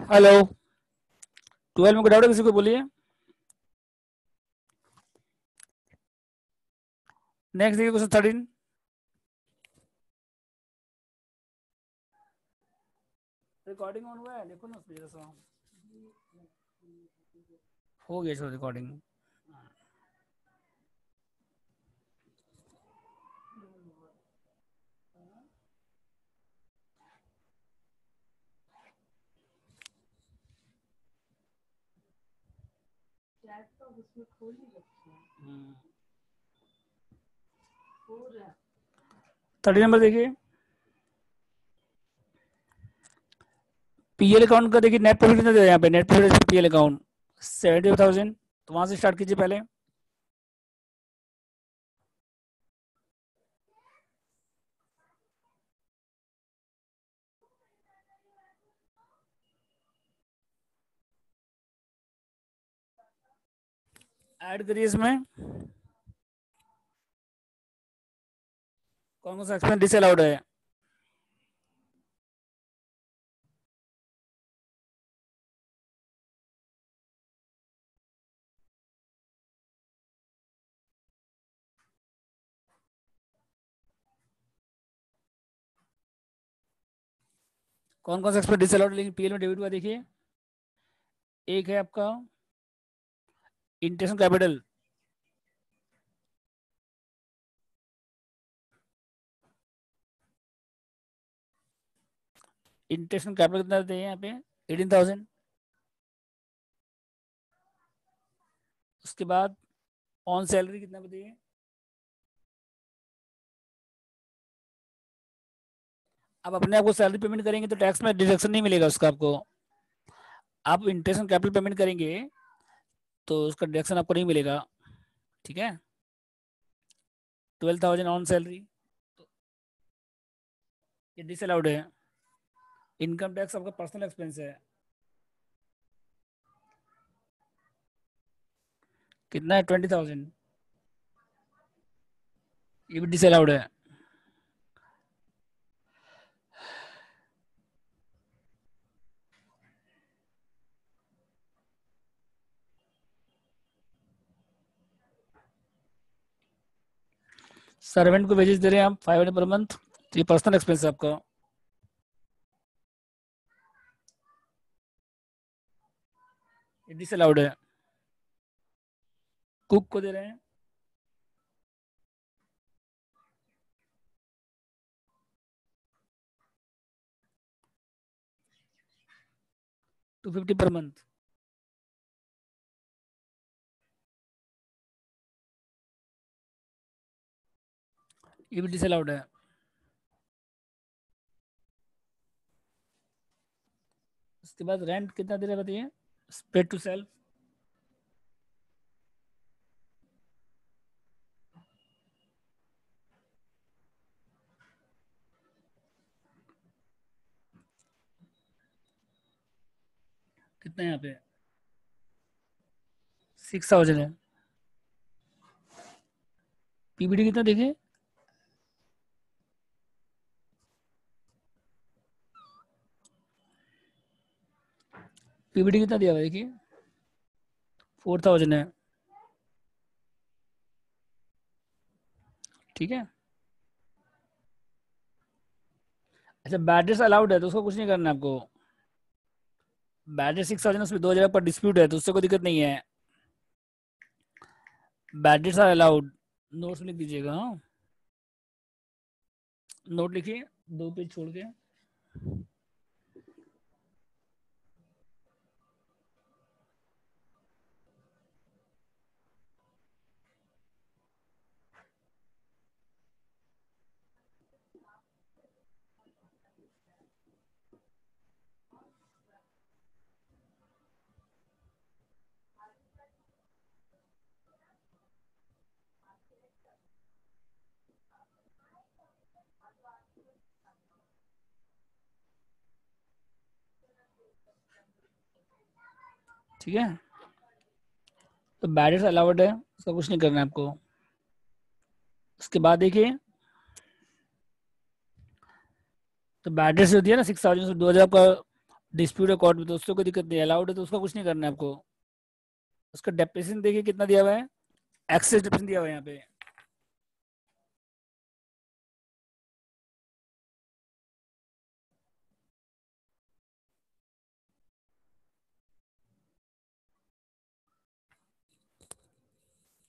Hello, 12 में कोई doubt है किसी को? बोलिए। नेक्स्ट देखिए क्वेश्चन 13। रिकॉर्डिंग ऑन हुआ है? देखो ना उसमें जरा सा। हो गया चलो रिकॉर्डिंग। थर्टी नंबर देखिए। पीएल अकाउंट का देखिए नेट प्रॉफिट कितना दे रहा है यहाँ पे। Net profit PL account 70,000। तो वहां से स्टार्ट कीजिए पहले। ऐड करिए इसमें। कौन कौन सा एक्सपेंस डिसअलाउड है? कौन कौन सा एक्सपेंस डिसअलाउड लेकिन पीएल में डेबिट हुआ देखिए। एक है आपका इंटेंशन कैपिटल। इंटेंशन कैपिटल कितना देते हैं यहाँ पे? 18,000। उसके बाद ऑन सैलरी कितना बताइए? आप अपने आप को सैलरी पेमेंट करेंगे तो टैक्स में डिडक्शन नहीं मिलेगा उसका आपको। आप इंटरेस्ट कैपिटल पेमेंट करेंगे तो उसका डिडक्शन आपको नहीं मिलेगा। ठीक है। 12,000 ऑन सैलरी ये डिसअलाउड है। इनकम टैक्स आपका पर्सनल एक्सपेंस है। कितना है? 20,000। ये भी डिसअलाउड है। सर्वेंट को वेजेस दे रहे हैं आप 500 पर मंथ। तो ये पर्सनल एक्सपेंस है आपका। ये डिसअलाउड है। कुक को दे रहे हैं 250 पर मंथ। ये भी डिसअलाउड है। उसके बाद रेंट कितना दे रहे हैं बताइए? Paid to self. कितना यहाँ पे? 6,000 है। पीबीडी कितना देखिए? पीबीडी कितना दिया हुआ है देखिए? 4,000 है। ठीक है। अच्छा, बैड डेट्स अलाउड है तो उसको कुछ नहीं करना है आपको। बैड डेट 6,000 उसमें 2 जगह पर डिस्प्यूट है तो उससे कोई दिक्कत नहीं है। Bad debts are allowed. Notes में लिख दीजिएगा। हाँ, नोट लिखिए 2 पेज छोड़ के। ठीक है। तो बैड डेट्स अलाउड है, उसका कुछ नहीं करना है आपको। उसके बाद देखिए, तो बैड डेट्स जो दिया ना 6,000 से 2,000 का डिस्प्यूट अकॉर्ड में तो उससे कोई दिक्कत नहीं, अलाउड है तो उसका कुछ नहीं करना है आपको। उसका डेप्रिसिएशन देखिए कितना दिया हुआ है, एक्सेस डेप्रिसिएशन दिया हुआ है यहाँ पे।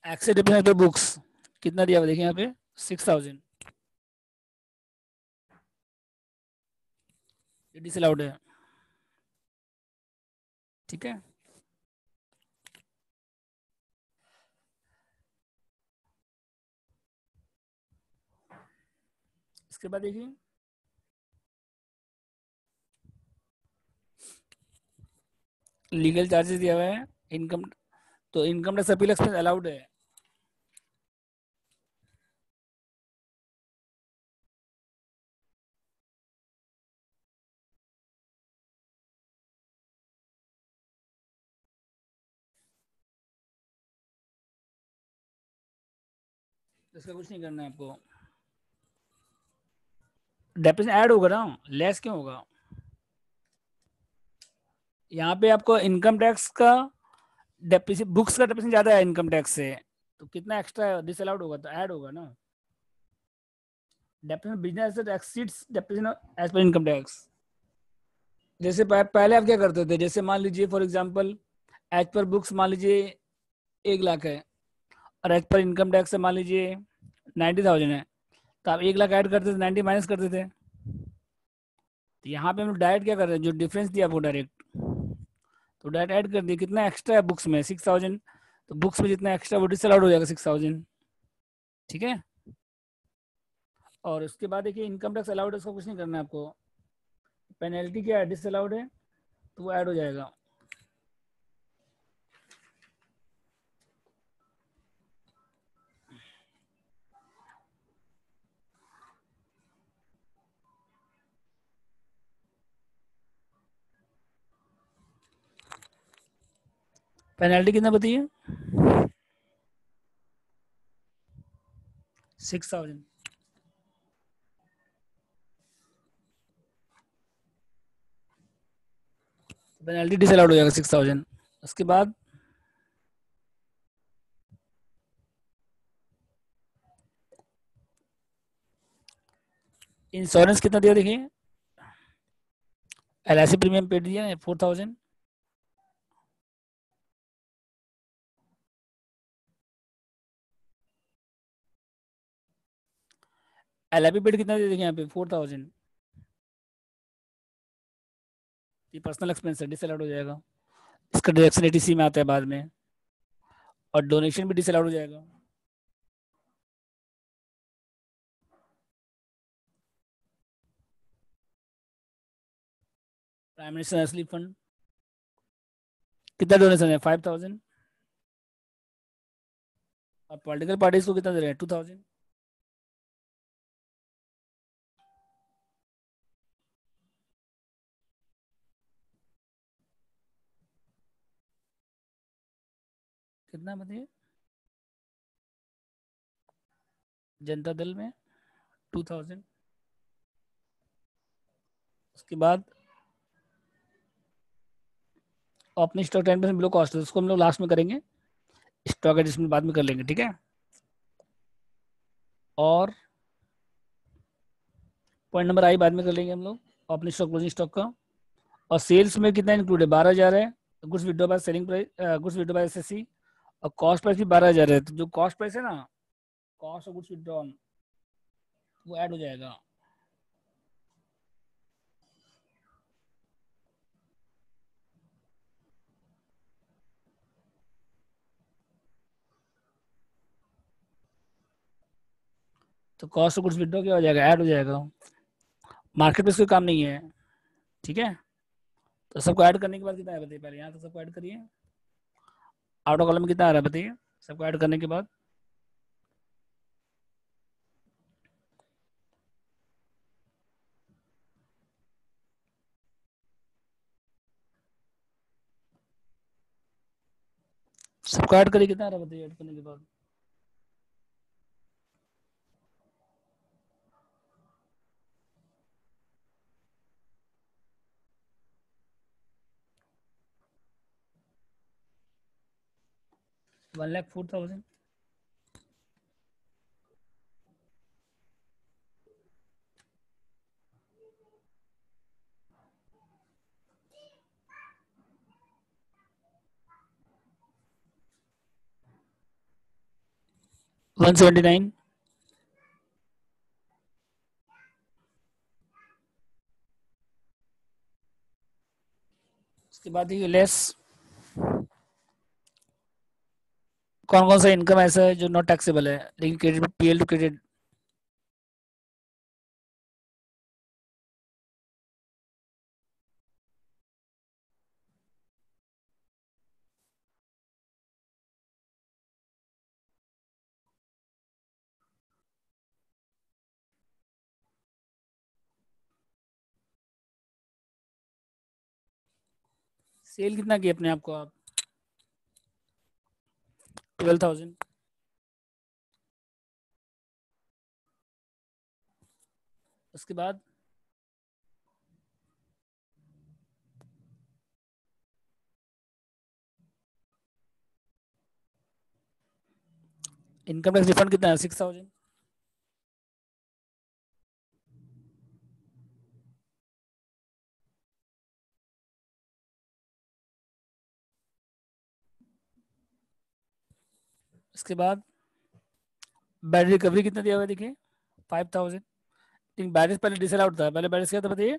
एक्सेस डेप्रिसिएशन पे बुक्स कितना दिया हुआ है देखिए यहाँ पे 6000, ये डिसअलाउड है। ठीक है, इसके बाद देखिए लीगल चार्जेस दिया हुआ है, इनकम, तो income tax appeal expense allowed है। इसका कुछ नहीं करना है आपको, डेप्रिसिएशन ऐड होगा ना, लेस क्यों होगा। यहाँ पे आपको इनकम टैक्स का डेप्रिसिएशन, बुक्स का डेप्रिसिएशन ज्यादा है इनकम टैक्स से, तो कितना एक्स्ट्रा डिसअलाउड होगा, तो ऐड होगा ना। Depreciation business exceeds depreciation as per income tax. जैसे पहले आप क्या करते थे, जैसे मान लीजिए for example as per books मान लीजिए 1 लाख है, और एज पर इनकम टैक्स से मान लीजिए 90,000 है, तो आप 1 लाख ऐड करते थे, 90 माइनस करते थे। तो यहाँ पे हम लोग डायरेक्ट क्या कर रहे हैं, जो डिफरेंस दिया आपको डायरेक्ट, तो डायरेक्ट ऐड कर दिए, कितना एक्स्ट्रा है बुक्स में 6000, तो बुक्स में जितना एक्स्ट्रा वो डिसअलाउड हो जाएगा 6000। ठीक है, और उसके बाद देखिए इनकम टैक्स अलाउड है, उसका कुछ नहीं करना है आपको, पेनल्टी क्या है, डिसअलाउड है, तो वो ऐड हो जाएगा। पेनल्टी कितना बताइए, 6000, पेनल्टी डिसअलाउड हो जाएगा 6000। उसके बाद इंश्योरेंस कितना दिया देखिए, LIC प्रीमियम पे दिया है 4000, LIP पेड कितना दिया देखिए यहाँ पे 4000, ये पर्सनल एक्सपेंस है, डिसअलाउड हो जाएगा। इसका डायरेक्शन ATC में आता है बाद में, और डोनेशन भी डिसअलाउड हो जाएगा। प्राइम मिनिस्टर असली फंड कितना डोनेशन है 5000, और पॉलिटिकल पार्टीज को कितना दे रहे हैं 2000। कितना बताइए, जनता दल में 2000। उसके बाद अपनी स्टॉक 10% बिलो कॉस्ट है, उसको हम लोग लास्ट में करेंगे, स्टॉक एडजस्टमेंट बाद में कर लेंगे। ठीक है, और पॉइंट नंबर आई बाद में कर लेंगे हम लोग, अपनी स्टॉक क्लोजिंग स्टॉक का। और सेल्स में कितना इंक्लूड है, 12,000 है, goods withdraw by selling price, goods withdraw by SSC, और कॉस्ट प्राइस भी 12,000 है, तो जो कॉस्ट प्राइस है ना, कॉस्ट ऑफ गुड्स विड्रॉन, वो ऐड हो जाएगा। तो कॉस्ट ऑफ गुड्स विड्रॉ क्या हो जाएगा, ऐड हो जाएगा। मार्केट में कोई काम नहीं है। ठीक है, तो सबको ऐड करने के बाद कितना है बताइए, पहले यहाँ तो सबको ऐड करिए, आउट ऑफ कॉलम में कितना आ रहा है बताइए, सबको ऐड करने के बाद। सबको ऐड करिए, कितना आ रहा है बताइए ऐड करने के बाद। 1,04,000। $179। उसके बाद देखिए लेस, कौन कौन सा इनकम ऐसा है जो नॉट टैक्सेबल है लेकिन credit PL to credit. Sale कितना किया अपने आप को आप? 12,000। उसके बाद इनकम टैक्स रिफंड कितना है? 6,000। इसके बाद बैड रिकवरी कितना दिया हुआ है देखिए, 5,000। लेकिन बैरिस पहले डिसअलाउड था, पहले बैरिस क्या था बताइए?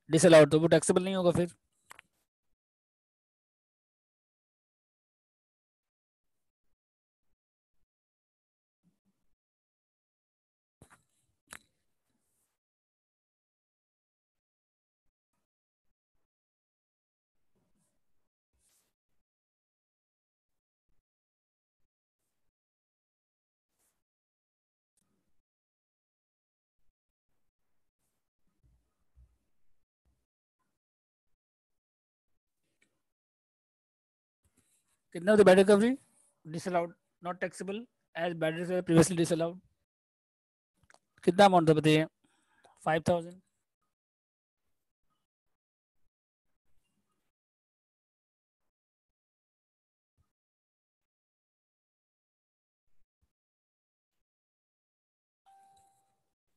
डिसअलाउड, तो वो टैक्सेबल नहीं होगा फिर। कितना होती है bad recovery? Disallowed, not taxable as bad recovery previously disallowed. कितना अमाउंट था बताइए? 5,000।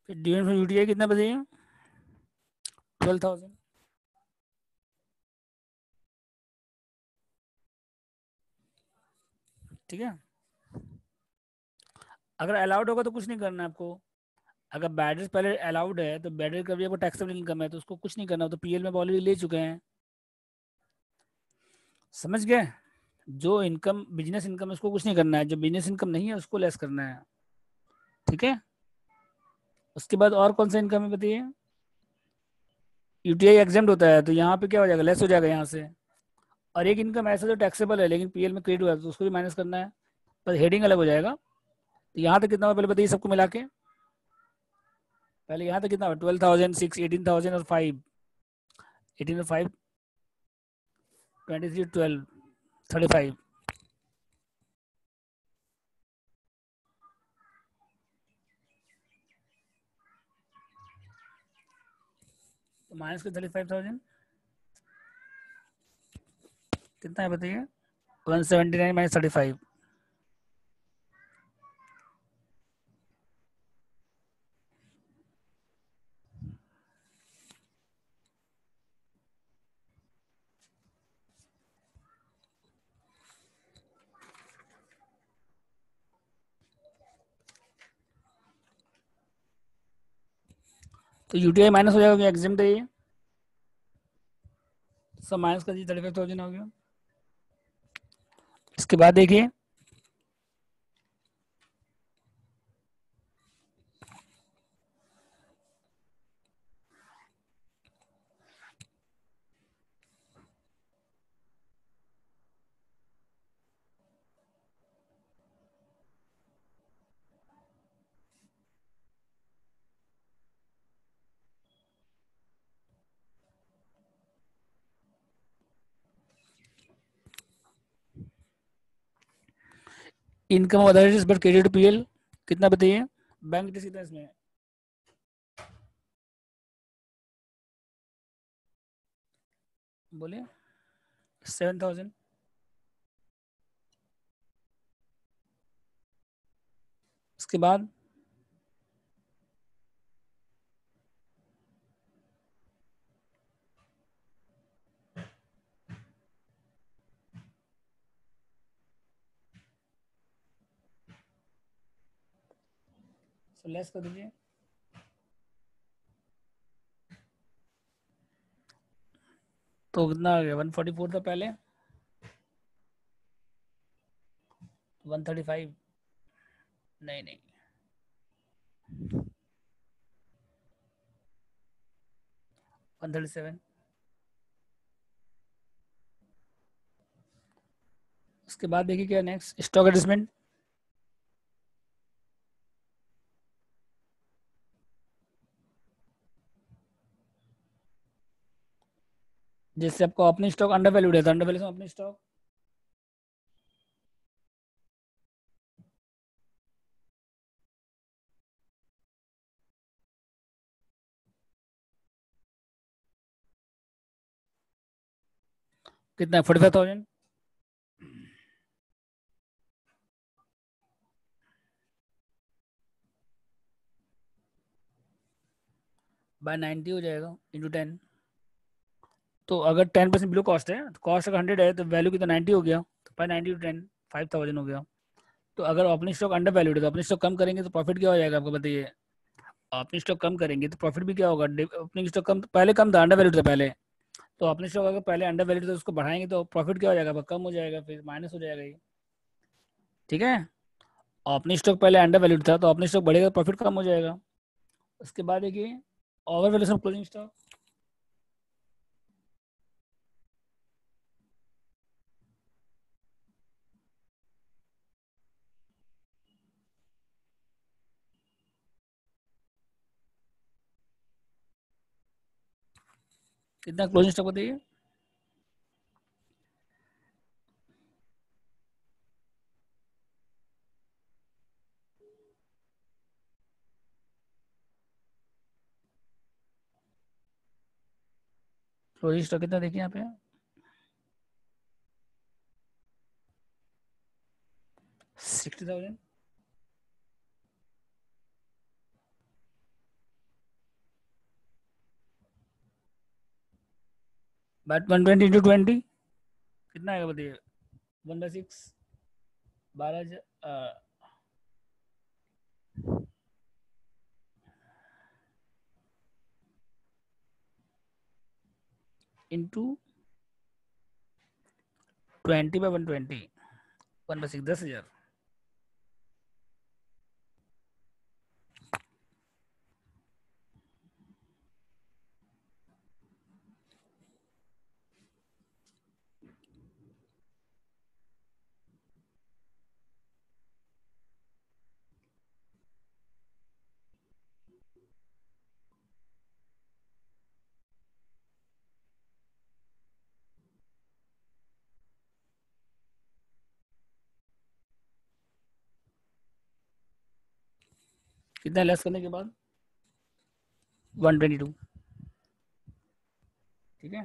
फिर डिविडेंड फ्रॉम यूटीआई कितना बताइए? 12,000। ठीक है। अगर अलाउड होगा तो कुछ नहीं करना है आपको। अगर बैडर्स पहले अलाउड है तो बैडर कभी आपको टैक्सेबल इनकम है तो उसको कुछ नहीं करना, तो पीएल में ऑलरेडी ले चुके हैं। समझ गए? जो इनकम बिजनेस इनकम है उसको कुछ नहीं करना है, जो बिजनेस इनकम नहीं है उसको लेस करना है। ठीक है। उसके बाद और कौन सा इनकम है बताइए? यूटीआई एग्जाम्प्ट होता है तो यहाँ पे क्या हो जाएगा? लेस हो जाएगा यहाँ से। और एक इनकम ऐसा जो टैक्सेबल है लेकिन पीएल में क्रेडिट हुआ है तो उसको भी माइनस करना है, पर हेडिंग अलग हो जाएगा। तो यहाँ तक कितना हुआ पहले बताइए सबको मिला के? पहले यहाँ तक कितना हुआ? 12,000, 6, 18,000 और 5। 18 और 5, 23, 12, 35। तो माइनस के 35,000 कितना है बताइए? 179 माइनस 35। तो यूटीआई माइनस हो जाएगा, एग्जाम है ये, सब माइनस कर दीजिए, 35,000 हो गया। इसके बाद देखिए income other but credit PL कितना बताइए? बैंक इंटरेस्ट कितना है इसमें? बोलिए। 7,000। उसके बाद लेस कर दीजिए। तो कितना आ गया, 144 था पहले, 135, नहीं नहीं, 137। उसके बाद देखिए क्या नेक्स्ट, स्टॉक एडजस्टमेंट। जैसे आपको ओपनिंग स्टॉक अंडर वैल्यूड है, तो अंडर वैल्यू ओपनिंग स्टॉक कितना है, 45,000 बाय 90 हो जाएगा इंटू 10। तो अगर 10% बिलो कॉस्ट है, तो कॉस्ट अगर 100 है तो वैल्यू कितना 90 हो गया, तो बाय 90 टू 10, 5,000 हो गया। तो अगर ओपनिंग स्टॉक अंडर वैल्यूड है तो ओपनिंग स्टॉक कम करेंगे तो प्रॉफिट क्या हो जाएगा आपको बताइए। ओपनिंग स्टॉक कम करेंगे तो प्रॉफिट भी क्या होगा, ओपनिंग स्टॉक कम, पहले कम था, अंडर वैल्यूड था पहले, तो ओपनिंग स्टॉक अगर पहले अंडर वैल्यूड था उसको बढ़ाएंगे तो प्रॉफिट क्या हो जाएगा आपका, कम हो जाएगा, फिर माइनस हो जाएगा ये। ठीक है, ओपनिंग स्टॉक पहले अंडर वैल्यूड था तो ओपनिंग स्टॉक बढ़ेगा तो प्रॉफिट कम हो जाएगा। उसके बाद देखिए ओवर वैल्यूशन क्लोजिंग स्टॉक, कितना क्लोजिंग स्टॉक बताइए। क्लोजिंग स्टॉक कितना देखिए यहाँ पे, 60,000 बट 120 इंटू 20 कितना आएगा बताइए, 1/6, 12,000 इंटू 20/120, 1/6, 10,000। कितना लेस करने के बाद, 122। ठीक है,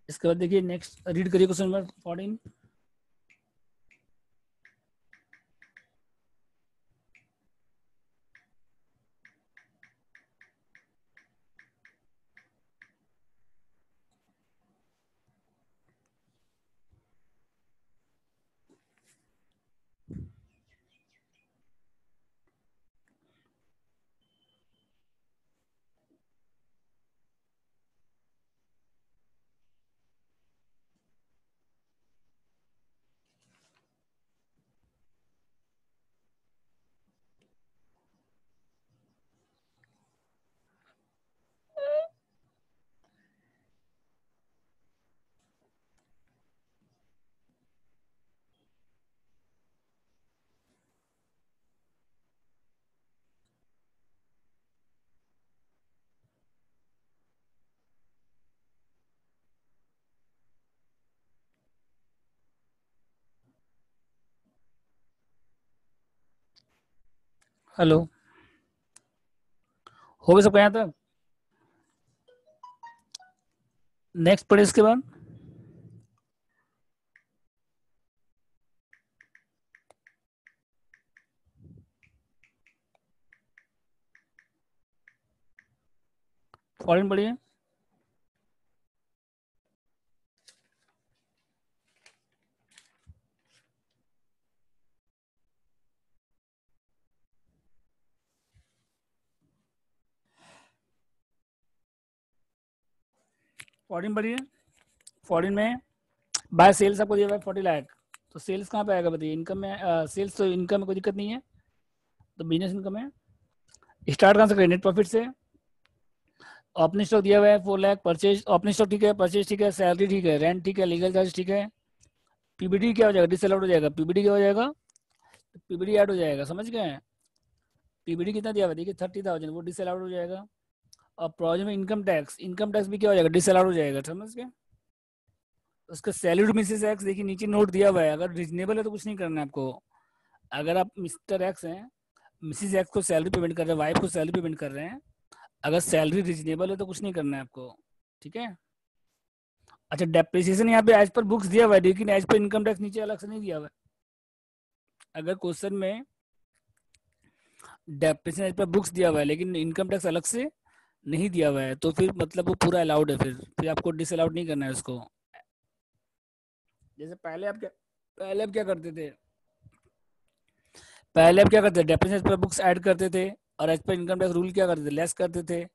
इसके बाद देखिए नेक्स्ट रीड करिए क्वेश्चन नंबर 14। हेलो, हो गया सबका यहाँ तक? नेक्स्ट पढ़े इसके बाद। फॉरेन पढ़िए। फॉरेन पढ़िए। फॉरेन में बाय सेल्स आपको दिया हुआ है 40 लाख, तो सेल्स कहाँ पे आएगा बताइए? इनकम में, सेल्स तो इनकम में कोई दिक्कत नहीं है, तो बिजनेस इनकम है। स्टार्ट कहाँ से करें? नेट प्रॉफिट से। ओपनिंग स्टॉक दिया हुआ है 4 लाख, परचेज ओपनिंग स्टॉक ठीक है, परचेज ठीक है, सैलरी ठीक है, रेंट ठीक है, लीगल चार्ज ठीक है। पीबीडी क्या हो जाएगा? डिसअलाउड हो जाएगा। पीबीडी क्या हो जाएगा? पीबीडी ऐड हो जाएगा, समझ गए? पीबीडी कितना दिया हुआ है? देखिए 30,000, वो डिसअलाउड हो जाएगा। और प्रोविजन में इनकम टैक्स, इनकम टैक्स भी क्या हो जाएगा? डिसअलाउड हो जाएगा, समझ गए? उसका सैलरी टू मिसेस एक्स देखिए नीचे नोट दिया हुआ है, अगर रीजनेबल है तो कुछ नहीं करना है आपको। अगर आप मिस्टर एक्स हैं, मिसिस एक्स को सैलरी पेमेंट कर रहे हैं, वाइफ को सैलरी पेमेंट कर रहे हैं, अगर सैलरी रीजनेबल है तो कुछ नहीं करना है आपको, ठीक है? अच्छा, डेप्रिसिएशन यहाँ पे एज पर बुक्स दिया हुआ है, लेकिन एज पर इनकम टैक्स नीचे अलग से नहीं दिया हुआ है। अगर क्वेश्चन में डेप्रिसिएशन एज पर बुक्स दिया हुआ है लेकिन इनकम टैक्स अलग से नहीं दिया हुआ है, तो फिर मतलब वो पूरा अलाउड है, फिर आपको डिसअलाउड नहीं करना है उसको। जैसे पहले आप क्या करते थे? पहले आप क्या करते थे? डेप्रिसिएशन पर बुक्स ऐड करते थे, और as per income tax rule क्या करते थे? लेस करते थे।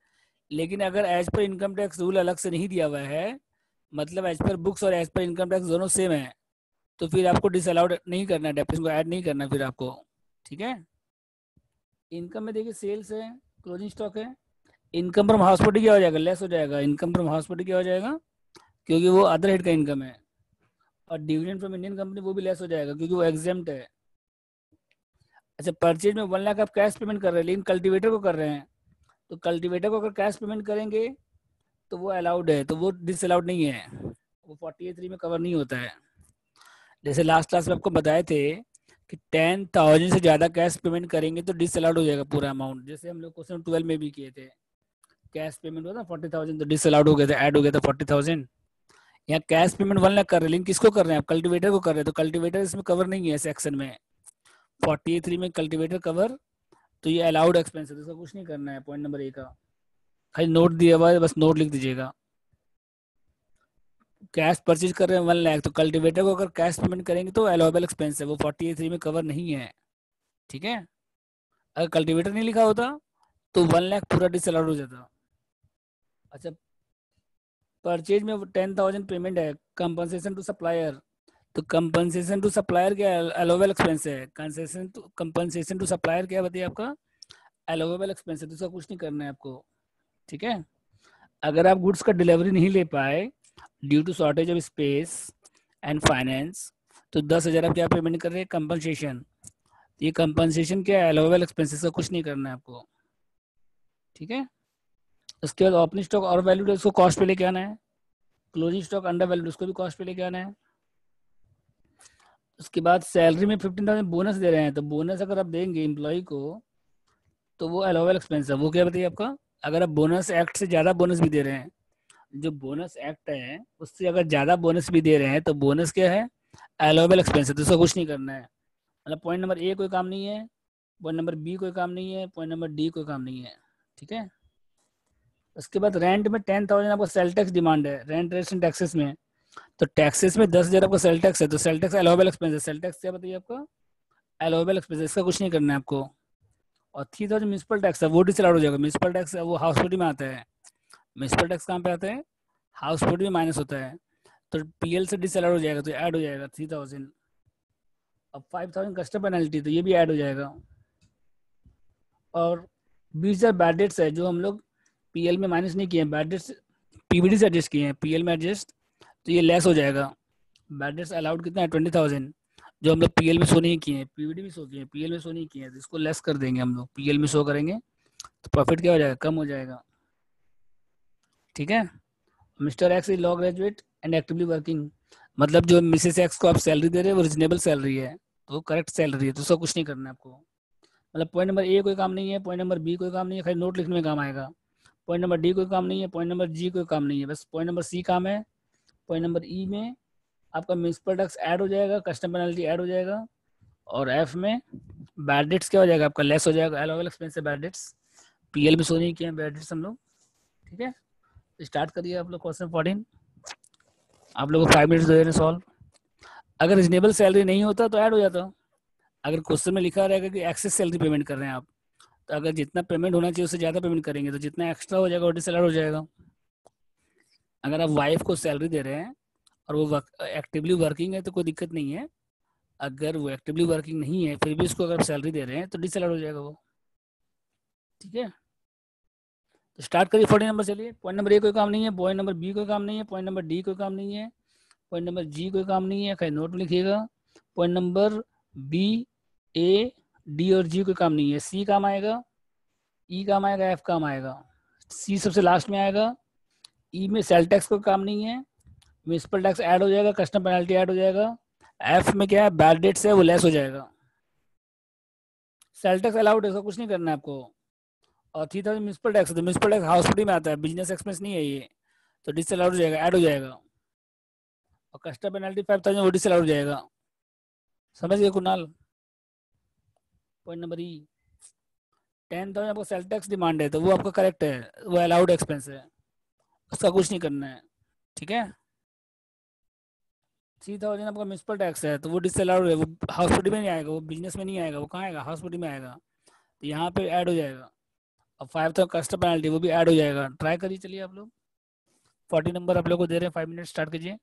लेकिन अगर as per income tax rule अलग से नहीं दिया हुआ है, मतलब एज पर बुक्स और एज पर इनकम टैक्स दोनों सेम है, तो फिर आपको डिसअलाउड नहीं करना है, डेप्रिसिएशन को ऐड नहीं करना फिर आपको, ठीक है? इनकम में देखिए सेल्स है, क्लोजिंग स्टॉक है। इनकम फ्रॉम हॉस्पिटल क्या हो जाएगा? लेस हो जाएगा। इनकम फ्रॉम हॉस्पिटल क्या हो जाएगा? क्योंकि वो अदर हेड का इनकम है। और डिविडेंड फ्रॉम इंडियन कंपनी वो भी लेस हो जाएगा क्योंकि वो एग्जेम्प्ट है। अच्छा, परचेज में 1 लाख आप कैश पेमेंट कर रहे हैं, लेकिन कल्टीवेटर को कर रहे हैं, तो कल्टीवेटर को अगर कैश पेमेंट करेंगे तो वो अलाउड है, तो वो डिसअलाउड नहीं है, वो 48(3) में कवर नहीं होता है। जैसे लास्ट क्लास में आपको बताए थे कि 10,000 से ज़्यादा कैश पेमेंट करेंगे तो डिसअलाउड हो जाएगा पूरा अमाउंट, जैसे हम लोग क्वेश्चन 12 में भी किए थे। कैश पेमेंट हुआ था 40,000 तो डिसअलाउड हो गया था, ऐड हो गया था 40,000। यहाँ कैश पेमेंट 1 लाख कर रहे हैं, लेकिन किसको कर रहे हैं? आप कल्टीवेटर को कर रहे हैं, तो कल्टीवेटर इसमें कवर नहीं है सेक्शन में। 48(3) में कल्टीवेटर कवर, तो ये अलाउड एक्सपेंस है, तो इसका कुछ नहीं करना है। पॉइंट नंबर ए का खाली नोट दिया हुआ है, बस नोट लिख दीजिएगा। कैश परचेज कर रहे हैं 1 लाख, तो कल्टीवेटर को अगर कैश पेमेंट करेंगे तो अलाउबल एक्सपेंस है, वो 48(3) में कवर नहीं है, ठीक है? अगर कल्टीवेटर नहीं लिखा होता तो 1 लाख पूरा डिसअलाउड हो जाता। अच्छा, परचेज में 10,000 पेमेंट है, कंपनसेशन टू सप्लायर, तो कंपनसेशन टू सप्लायर क्या अलाउबल एक्सपेंस है? कंपनसेशन टू सप्लायर क्या बताइए आपका? अलाउबल एक्सपेंस है, तो उसका कुछ नहीं करना है आपको, ठीक है? अगर आप गुड्स का डिलीवरी नहीं ले पाए due to shortage of space and finance, तो 10,000 आप क्या पेमेंट कर रहे हैं? कंपनसेशन। ये कंपनसेशन क्या है? अलाउबल एक्सपेंसेस का कुछ नहीं करना है आपको, ठीक है? उसके बाद ओपनिंग स्टॉक और वैल्यूड उसको कॉस्ट पे लेके आना है। क्लोजिंग स्टॉक अंडर वैल्यूड उसको भी कॉस्ट पे लेके आना है। उसके बाद सैलरी में 15,000 बोनस दे रहे हैं, तो बोनस अगर आप देंगे एम्प्लॉय को तो वो अलाउबल एक्सपेंस है, वो क्या बताइए आपका? अगर आप बोनस एक्ट से ज़्यादा बोनस भी दे रहे हैं, जो बोनस एक्ट है उससे अगर ज़्यादा बोनस भी दे रहे हैं, तो बोनस क्या है? अलाउबल एक्सपेंस है, तो उसका कुछ नहीं करना है। मतलब पॉइंट नंबर ए कोई काम नहीं है, पॉइंट नंबर बी कोई काम नहीं है, पॉइंट नंबर डी कोई काम नहीं है, ठीक है? उसके बाद रेंट में 10,000 आपका सेल टैक्स डिमांड है, रेंट रेट्स एंड टैक्सेस में, तो टैक्सेस में 10,000 आपका सेल टैक्स है, तो सेल टैक्स अलाउबल एक्सपेंस है। सेल टैक्स क्या बताइए आपका? अलाउबल एक्सपेंस, इसका कुछ नहीं करना है आपको। और 3,000 म्यूनसिपल टैक्स है, वो डिसअलाउड हो जाएगा। म्यूनसिपल टैक्स वो हाउस में आता है। म्यूनसिपल टैक्स कहाँ पे आता है? हाउस में माइनस होता है, तो पीएल से डिसअलाउड हो जाएगा, तो ऐड हो जाएगा 3,000। अब 5,000 कस्टम पेनल्टी, तो ये भी ऐड हो जाएगा। और 20,000 बैड डेट्स है, जो हम लोग पीएल में माइनस नहीं किए हैं, बैड डेट्स पीबीडी से एडजस्ट किए हैं, पीएल में एडजस्ट, तो ये लेस हो जाएगा। बैड डेट्स अलाउड कितना है? 20,000, जो हम लोग पीएल में शो नहीं किए हैं, पीबीडी में शो किए हैं, पीएल में शो नहीं किए हैं, तो इसको लेस कर देंगे हम लोग, पीएल में शो करेंगे तो प्रॉफिट क्या हो जाएगा? कम हो जाएगा, ठीक है? Mister x is law graduate and actively working, मतलब जो मिसेस एक्स को आप सैलरी दे रहे हैं वो रिजनेबल सैलरी है, तो वो करेक्ट सैलरी है, तो उसका कुछ नहीं करना है आपको। मतलब पॉइंट नंबर ए कोई काम नहीं है, पॉइंट नंबर बी कोई काम नहीं है, खाली नोट लिखने में काम आएगा। पॉइंट नंबर डी कोई काम नहीं है, पॉइंट नंबर जी कोई काम नहीं है, बस पॉइंट नंबर सी काम है। पॉइंट नंबर ई में आपका म्यूनसिपल टैक्स ऐड हो जाएगा, कस्टम पेनल्टी ऐड हो जाएगा, और एफ में बैड डेट्स क्या हो जाएगा आपका, लेस हो जाएगा, अलग अलग एक्सपेंस है बैड डेट्स, पीएल भी सो नहीं किए हैं बैड डेट्स हम लोग। ठीक है, स्टार्ट करिए आप लोग क्वेश्चन 14। आप लोग को 5 मिनट्स दे रहे सॉल्व। अगर रिजनेबल सैलरी नहीं होता तो ऐड हो जाता। अगर क्वेश्चन में लिखा रहेगा कि एक्सेस सैलरी पेमेंट कर रहे हैं आप, तो अगर जितना पेमेंट होना चाहिए उससे ज़्यादा पेमेंट करेंगे तो जितना एक्स्ट्रा हो जाएगा वो डिसअलाउड हो जाएगा। अगर आप वाइफ को सैलरी दे रहे हैं और वो एक्टिवली वर्किंग है तो कोई दिक्कत नहीं है। अगर वो एक्टिवली वर्किंग नहीं है फिर भी उसको अगर सैलरी दे रहे हैं तो डिसअलाउड हो जाएगा वो। ठीक है, तो स्टार्ट करिए 14 नंबर। चलिए, पॉइंट नंबर ए कोई काम नहीं है, पॉइंट नंबर बी कोई काम नहीं है, पॉइंट नंबर डी कोई काम नहीं है, पॉइंट नंबर जी कोई काम नहीं है, कहीं नोट में लिखिएगा। पॉइंट नंबर बी, ए, डी और जी कोई काम नहीं है, सी काम आएगा, ई काम आएगा, एफ काम आएगा, सी सबसे लास्ट में आएगा। ई में सेल टैक्स कोई काम नहीं है, म्यूनसिपल टैक्स ऐड हो जाएगा, कस्टम पेनल्टी ऐड हो जाएगा। एफ में क्या है, बैड डेट्स है वो लेस हो जाएगा। सेल टैक्स अलाउड है, उसका कुछ नहीं करना है आपको। और 3000 म्यूनसिपल टैक्स, तो म्यूनसिपल टैक्स हाउस में आता है, बिजनेस एक्सपेंस नहीं है ये, तो डिसअलाउड हो जाएगा, ऐड हो जाएगा। और कस्टम पेनल्टी 5000 वो डिसअलाउड हो जाएगा। समझ गए कुणाल? पॉइंट नंबर ई, 10,000 आपका सेल टैक्स डिमांड है तो वो आपका करेक्ट है, वो अलाउड एक्सपेंस है, उसका कुछ नहीं करना है। ठीक है, 3000 आपका म्यूनसिपल टैक्स है तो वो डिसअलाउड है, वो हॉस्पिटल में नहीं आएगा, वो बिजनेस में नहीं आएगा, वो कहाँ आएगा, हॉस्पिटल में आएगा, तो यहाँ पे ऐड हो जाएगा। और 5000 कस्टम पेनल्टी वो भी ऐड हो जाएगा। ट्राई करिए, चलिए आप लोग 40 नंबर आप लोग को दे रहे हैं, 5 मिनट स्टार्ट कीजिए।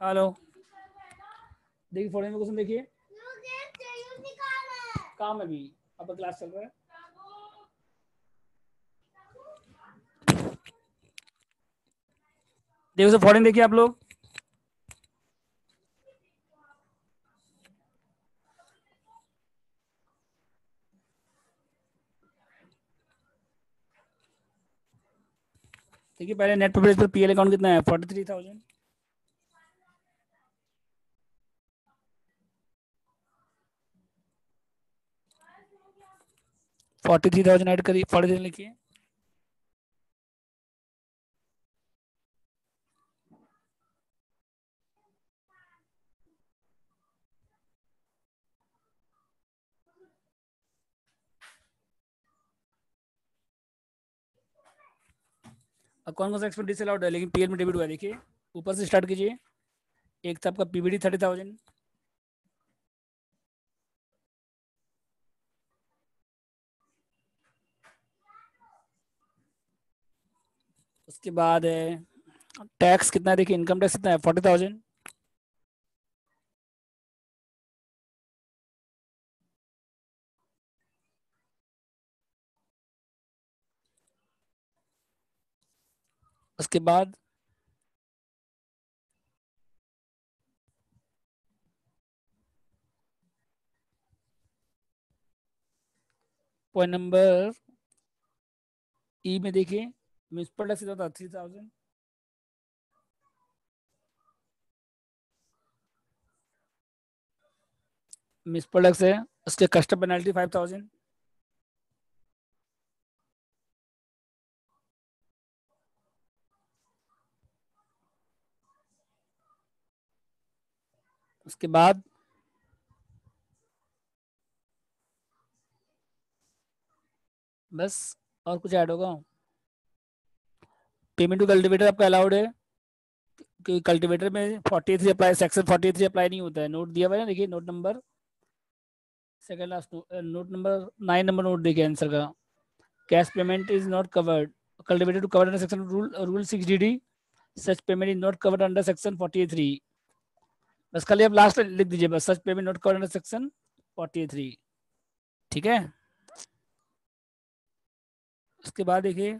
हेलो, देखिए फॉलोइंग क्वेश्चन देखिए। काम है भी, अब क्लास चल रहा है। देखो सर फॉलोइंग देखिए आप लोग। देखिए पहले नेट प्रोफिट पर पीएल अकाउंट कितना है 43,000। 43,000 ऐड करिए, 43 लिखिए। अब कौन कौन सा एक्सपेंडिचर अलाउड है, लेकिन पीएल में डेबिट हुआ है। देखिए ऊपर से स्टार्ट कीजिए। एक था आपका पीबीडी 30,000, उसके बाद है टैक्स कितना है, देखिए इनकम टैक्स कितना है 40,000। उसके बाद पॉइंट नंबर ई में देखिए म्यूनसिपल टैक्स कितना था 3,000। म्यूनसिपल टैक्स है, उसके कस्टम पेनल्टी 5,000। उसके बाद बस, और कुछ ऐड होगा। पेमेंट टू कल्टीवेटर आपका अलाउड है, क्योंकि कल्टीवेटर में 43 अप्लाई, सेक्शन 43 अप्लाई नहीं होता है। नोट दिया हुआ है ना, देखिए note number second last note number 9 number note देखिए आंसर का। Cash payment is not covered, cultivator to covered under section rule 6 DD, such payment is not covered under section 43। बस खाली आप लास्ट लिख दीजिए बस, such payment not covered under section 43। ठीक है। उसके बाद देखिए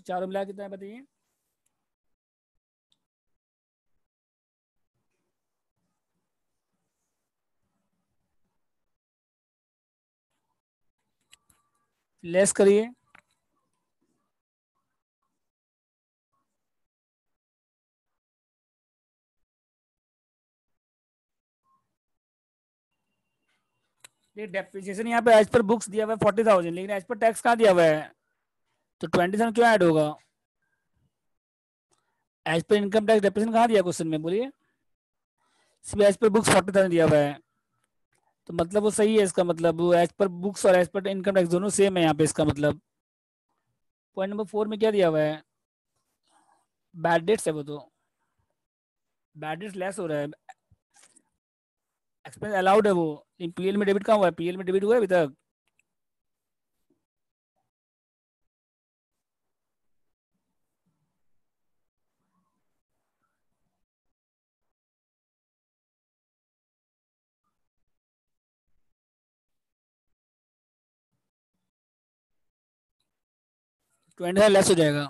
चारों मिला कितना है बताइए। लेस करिए। ये डेप्रिसिएशन यहाँ पे एज पर बुक्स दिया हुआ है 40,000, लेकिन एज पर टैक्स कहाँ दिया हुआ है? तो 27 क्यों ऐड होगा? As per income tax depreciation कहाँ दिया क्वेश्चन में, बोलिए? सिर्फ एज पर बुक्स 40,000 दिया हुआ है, तो मतलब वो सही है इसका मतलब, वो एज पर बुक्स और एज पर इनकम टैक्स दोनों सेम है यहाँ पे, इसका मतलब। पॉइंट नंबर 4 में क्या दिया हुआ है? बैड डेट्स है वो तो। बैड डेट्स लेस हो रहा है, एक्सपेंस अलाउड है वो। पीएल में डेबिट कहाँ हुआ है? पीएल में डेबिट हुआ है अभी तक? ट्वेंटी लेस हो जाएगा।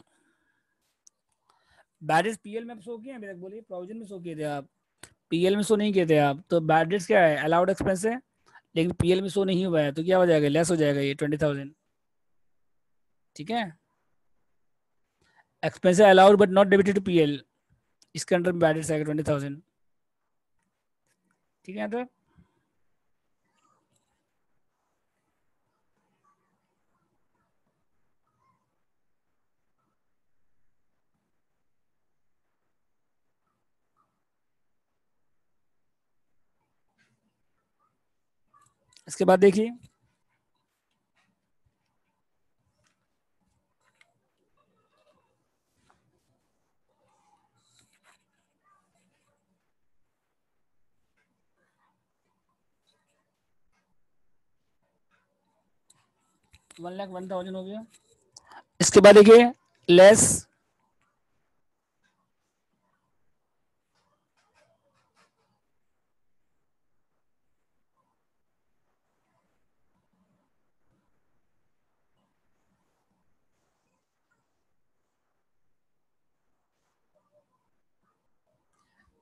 बैड डेट्स पीएल में शो किए हैं अभी तक, बोलिए? प्रोविजन में शो किए थे आप, पीएल में शो नहीं किए थे आप। तो बैड डेट्स क्या है? अलाउड एक्सपेंस है, लेकिन पीएल में शो नहीं हुआ है, तो क्या हो जाएगा? लेस हो जाएगा ये 20,000। ठीक है, expense allowed but not debited to PL, इसके अंडर बैड डेट्स आएगा 20,000। ठीक है, तो इसके बाद देखिए, 1,01,000 हो गया। इसके बाद देखिए, less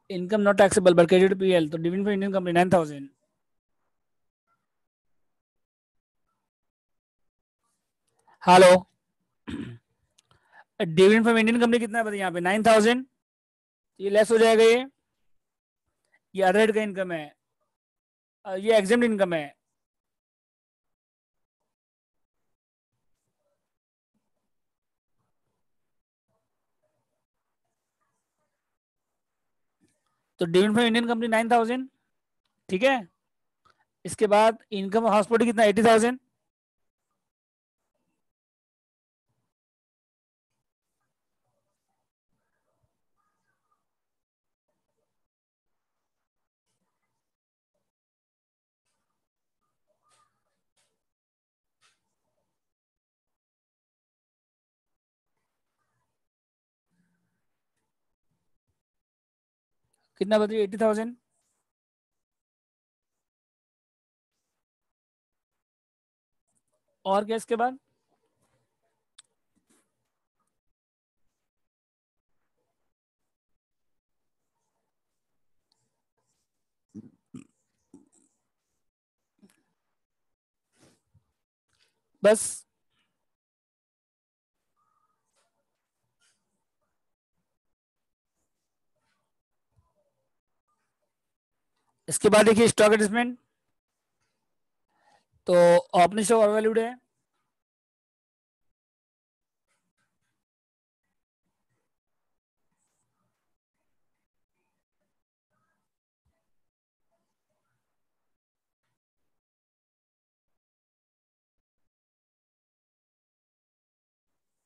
income not taxable but credit PL, तो dividend for Indian company 9,000। Hello, dividend from Indian company कितना है बताइए यहाँ पे? 9,000। ये लेस हो जाएगा ये अदर का इनकम है, ये एग्जाम इनकम है। तो डिविडेंड फ्रॉम इंडियन कंपनी 9,000। ठीक है, इसके बाद इनकम हॉस्पिटल कितना? 80,000। कितना बताइए? 80,000। और क्या इसके बाद? बस। इसके बाद देखिए स्टॉक एडजस्टमेंट, तो ओपनिंग स्टॉक ओवर वैल्यूड है,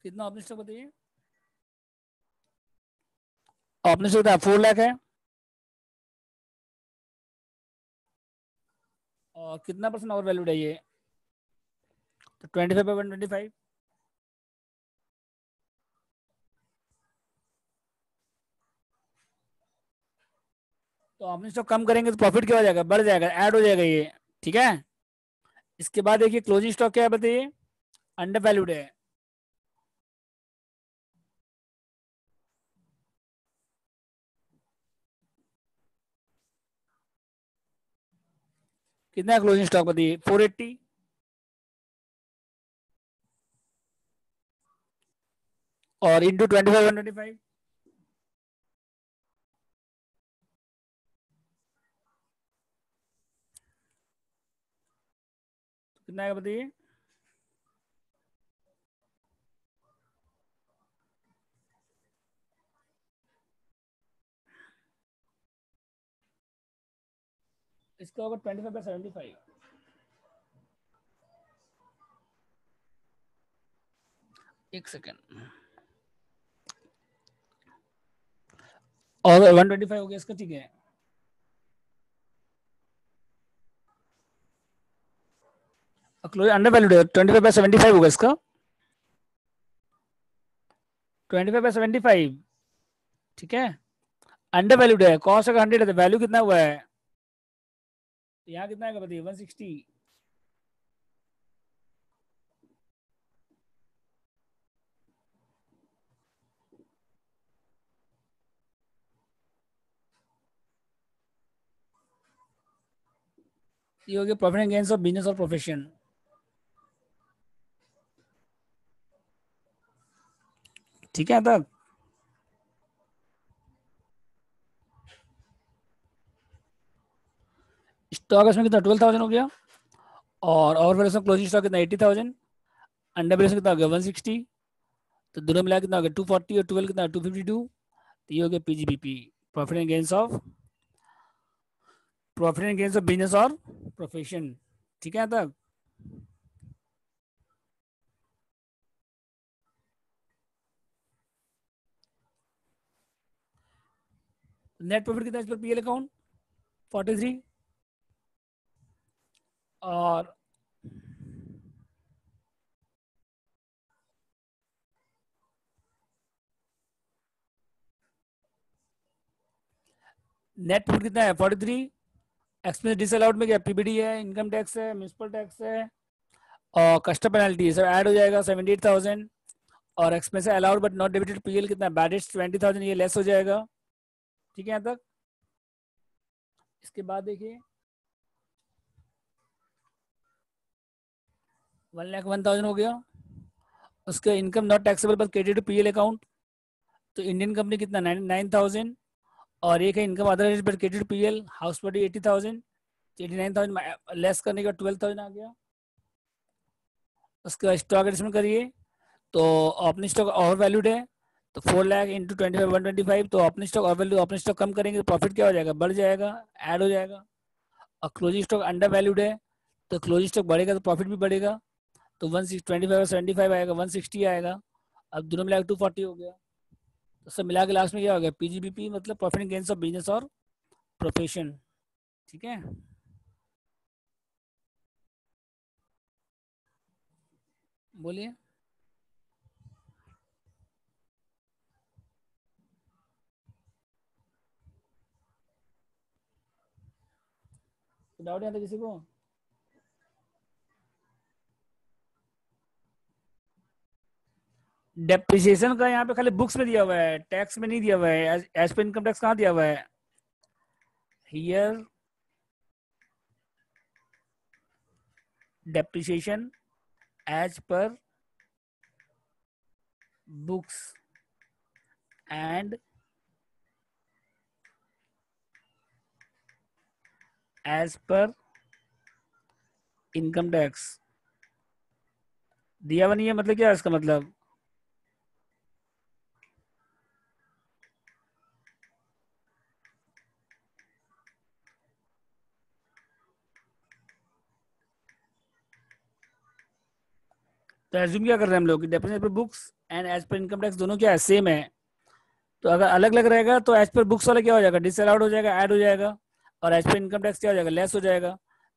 कितना ओपनिंग स्टॉक बताइए? ओपनिंग स्टॉक 4 लाख है, और कितना परसेंट ओवर वैल्यूड है ये? तो 25/125। तो ओपनिंग स्टॉक कम करेंगे तो प्रॉफिट क्या हो जाएगा? बढ़ जाएगा, ऐड हो जाएगा ये। ठीक है, इसके बाद देखिए क्लोजिंग स्टॉक क्या है बताइए? अंडर वैल्यूड है, कितना क्लोजिंग स्टॉक बताइए? 480। और इंटू 25 125 कितना आएगा बताइए। इसका होगा 25/75। एक सेकेंड। और 125 हो गया इसका, ठीक है। अंडर वैल्यूड है, 25/75 होगा इसका। 25/75, ठीक है। अंडर वैल्यूड है, कॉस्ट अगर 100 है तो वैल्यू कितना हुआ है, यहाँ कितना है बताइए, 160। ये हो गया profit and gains of business और प्रोफेशन। ठीक है तक। स्टॉक इसमें कितना 12,000 हो गया, और ओवर क्लोजिंग स्टॉक कितना 80,000, अंडर वैल्यूएशन कितना हो गया 160, तो दोनों मिला कितना हो गया 240 और 12 कितना 252। तो ये हो गया PGBP, profit and gains of business और प्रोफेशन। ठीक है तक। नेट प्रॉफिट कितना इस पर पीएल अकाउंट 43, और नेट प्रॉफिट कितना है 43। एक्सपेंस डिसअलाउड में क्या पीबीडी है, इनकम टैक्स है, म्यूनसिपल टैक्स है, और कस्टम पेनल्टी सब ऐड हो जाएगा 78,000, और expense allowed but not debited PL कितना बैडेड 20,000, ये लेस हो जाएगा। ठीक है यहाँ तक। इसके बाद देखिए 1,01,000 हो गया, उसका income not taxable but credit to PL account, तो इंडियन कंपनी कितना 9,000, और एक है income other but credit to PL house property 80,000, 89,000 less करने का 12,000 आ गया। उसका स्टॉक एडजस्टमेंट करिए, तो ओपनिंग स्टॉक ओवर वैल्यूड है, तो 4 लाख इंटू 25 125, तो opening stock over value, opening stock कम करेंगे तो प्रॉफिट क्या हो जाएगा, बढ़ जाएगा, ऐड हो जाएगा। और क्लोजिंग स्टॉक अंडर वैल्यूड है, तो क्लोजिंग स्टॉक बढ़ेगा तो प्रॉफिट भी बढ़ेगा, तो 125 और 75 आएगा, 160 आएगा। अब दोनों मिला 240 हो गया, तो सब मिला के लास्ट में क्या हो गया पीजीबीपी, मतलब profit and gains of business और प्रोफेशन। ठीक है। बोलिए। डाउट है तो किसी को। डेप्रिसिएशन का यहाँ पे खाली बुक्स में दिया हुआ है, टैक्स में नहीं दिया हुआ है, एज पर इनकम टैक्स कहाँ दिया हुआ है, here depreciation as per books and as per income tax दिया हुआ नहीं है, मतलब क्या है इसका मतलब, तो एज्यूम क्या कर रहे हैं हम लोग, depreciation per books and as per income tax दोनों क्या है सेम है, तो अगर अलग अलग रहेगा तो एज पर बुक्स वाला क्या हो जाएगा डिसअलाउड हो जाएगा, ऐड हो जाएगा, और एज पर इनकम टैक्स क्या हो जाएगा लेस हो जाएगा।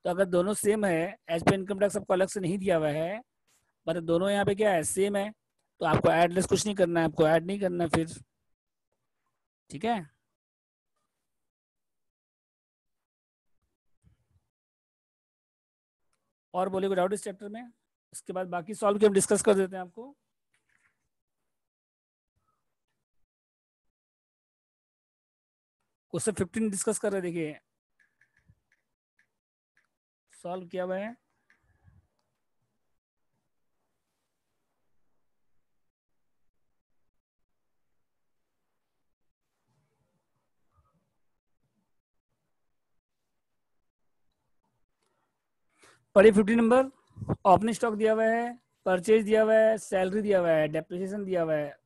तो अगर दोनों सेम है, एज पर इनकम टैक्स आपको अलग से नहीं दिया हुआ है, मतलब दोनों यहाँ पे क्या है सेम है, तो आपको ऐड लेस कुछ नहीं करना है, आपको ऐड नहीं करना है फिर। ठीक है। और बोलिए कोई डाउट इस चैप्टर में, इसके बाद बाकी सॉल्व के हम डिस्कस कर देते हैं आपको। क्वेश्चन 15 डिस्कस कर रहे देखिए, सॉल्व किया हुआ है। पढ़िए 50 नंबर, ओपनिंग स्टॉक दिया हुआ है, परचेज दिया हुआ है, सैलरी दिया हुआ है, डेप्रिसिएशन दिया हुआ है।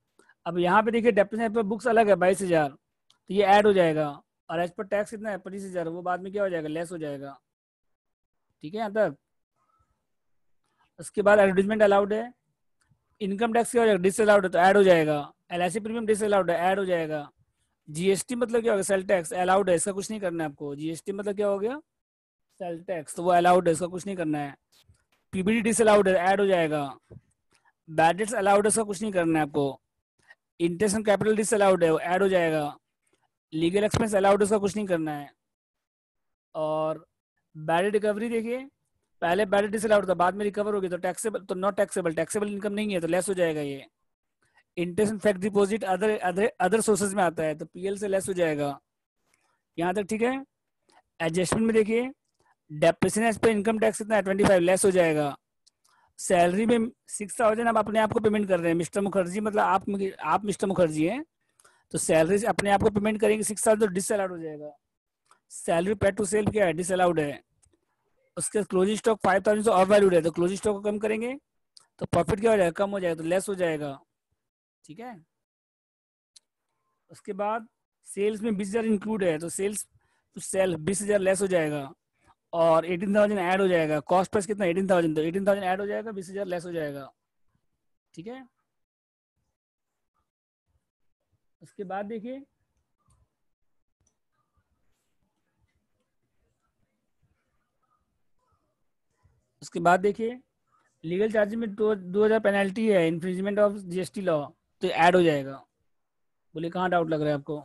अब यहाँ पे देखिए डेप्रिसिएशन पर बुक्स अलग है 22,000, तो ये ऐड हो जाएगा। और एज पर टैक्स कितना है 25,000, वो बाद में क्या हो जाएगा, लेस हो जाएगा। ठीक है यहाँ तक। उसके बाद एडवर्टीजमेंट अलाउड है, इनकम टैक्स क्या हो जाएगा, डिसअलाउड है तो ऐड हो जाएगा। एलआईसी प्रीमियम डिसअलाउड है, ऐड हो जाएगा। जीएसटी मतलब क्या होगा, सेल टैक्स अलाउड है, इसका कुछ नहीं करना है आपको। जीएसटी मतलब क्या हो गया, सेल टैक्स, तो वो अलाउड है, इसका कुछ नहीं करना है। पीबीडी डिसअलाउड है, ऐड हो जाएगा। बैड डेट्स अलाउड है, इसका कुछ नहीं करना है आपको। इंटरेस्ट ऑन कैपिटल डिसअलाउड है, वो ऐड हो जाएगा। लीगल एक्सपेंस अलाउड है, उसका कुछ नहीं करना है। और बैड रिकवरी देखिए, पहले बैड डिसअलाउड था, बाद में रिकवर हो गया तो टैक्सेबल, तो नॉट टैक्सेबल, टैक्सेबल इनकम नहीं है तो लेस हो जाएगा ये। Interest fact deposit other other other sources में आता है तो पीएल से लेस हो जाएगा। यहाँ तक ठीक है। एडजस्टमेंट में देखिए, डेप्रिसिएशन पे इनकम टैक्स कितना है 25, लेस हो जाएगा। सैलरी में 6,000 आप अपने आप को पेमेंट कर रहे हैं मिस्टर मुखर्जी, मतलब आप मिस्टर मुखर्जी हैं, तो सैलरी से अपने आप को पेमेंट करेंगे 6,000 तो डिसअलाउड हो जाएगा। सैलरी पेड टू सेल क्या है, डिसअलाउड है। उसके क्लोजिंग स्टॉक 5,000 से और वैल्यूड है तो क्लोजिंग स्टॉक को कम करेंगे तो प्रॉफिट क्या हो जाएगा, कम हो जाएगा तो लेस हो जाएगा। ठीक है। उसके बाद सेल्स में 20,000 इंक्लूड है तो सेल्स टू सेल 20,000 लेस हो जाएगा और 18,000 ऐड हो जाएगा। कॉस्ट प्राइस कितना 18,000, तो 18,000 ऐड हो जाएगा, 20,000 लेस हो जाएगा। ठीक है। उसके बाद देखिए, लीगल चार्ज में 2,000 पेनल्टी है, इन्फ्रिंजमेंट ऑफ जीएसटी लॉ, तो ऐड हो जाएगा। बोलिए कहाँ डाउट लग रहा है आपको,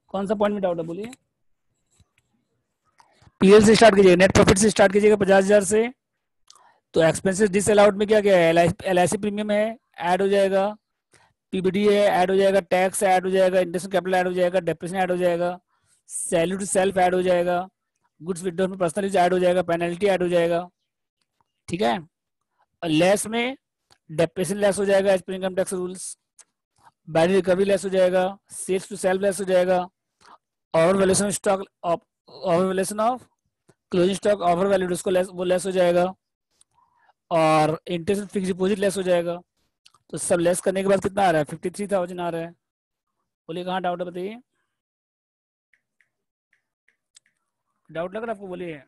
कौन सा पॉइंट में डाउट है बोलिए। पीएल से स्टार्ट कीजिएगा, नेट प्रॉफिट से स्टार्ट कीजिएगा 50,000 से। तो एक्सपेंसेस डिसअलाउड में क्या क्या है, एलआईसी प्रीमियम है, ऐड हो जाएगा। पीबीडी है, ऐड हो जाएगा। टैक्स ऐड हो जाएगा। इंटरेस्ट कैपिटल ऐड हो जाएगा। डेप्रिसिएशन ऐड हो जाएगा। सैलरी टू सेल्फ ऐड हो जाएगा। गुड्स विड्रॉल में पर्सनल यूज ऐड हो जाएगा। पेनल्टी ऐड हो जाएगा। ठीक है। और लेस में डेप्रिसिएशन लेस हो जाएगा as per income tax rules. Bad recovery less हो जाएगा। सेल्स टू सेल्फ लेस हो जाएगा। Over valuation stock, over valuation of closing stock over valued, उसको वो लेस हो जाएगा। और इंटरेस्ट फिक्स डिपॉजिट लेस हो जाएगा। तो सब लेस करने के बाद कितना आ रहा है, 53,000 आ रहा है। बोलिए कहाँ डाउट है बताइए, डाउट लग रहा है आपको, बोलिए।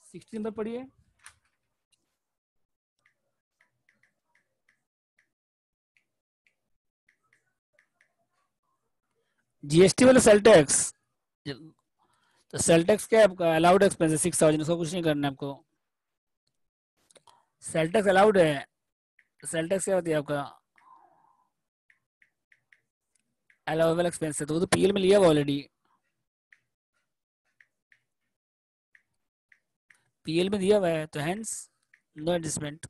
सिक्सटीन पर पढ़िए। जीएसटी वाला सेल टैक्स, तो सेल टैक्स क्या है आपका, अलाउड एक्सपेंस है 6,000, उसका कुछ नहीं करना है आपको। सेल टैक्स अलाउड है। सेल टैक्स क्या होती है आपका, अलाउेबल एक्सपेंस है, तो वो तो पीएल में लिया हुआ ऑलरेडी, पीएल में दिया हुआ है, तो hence no adjustment.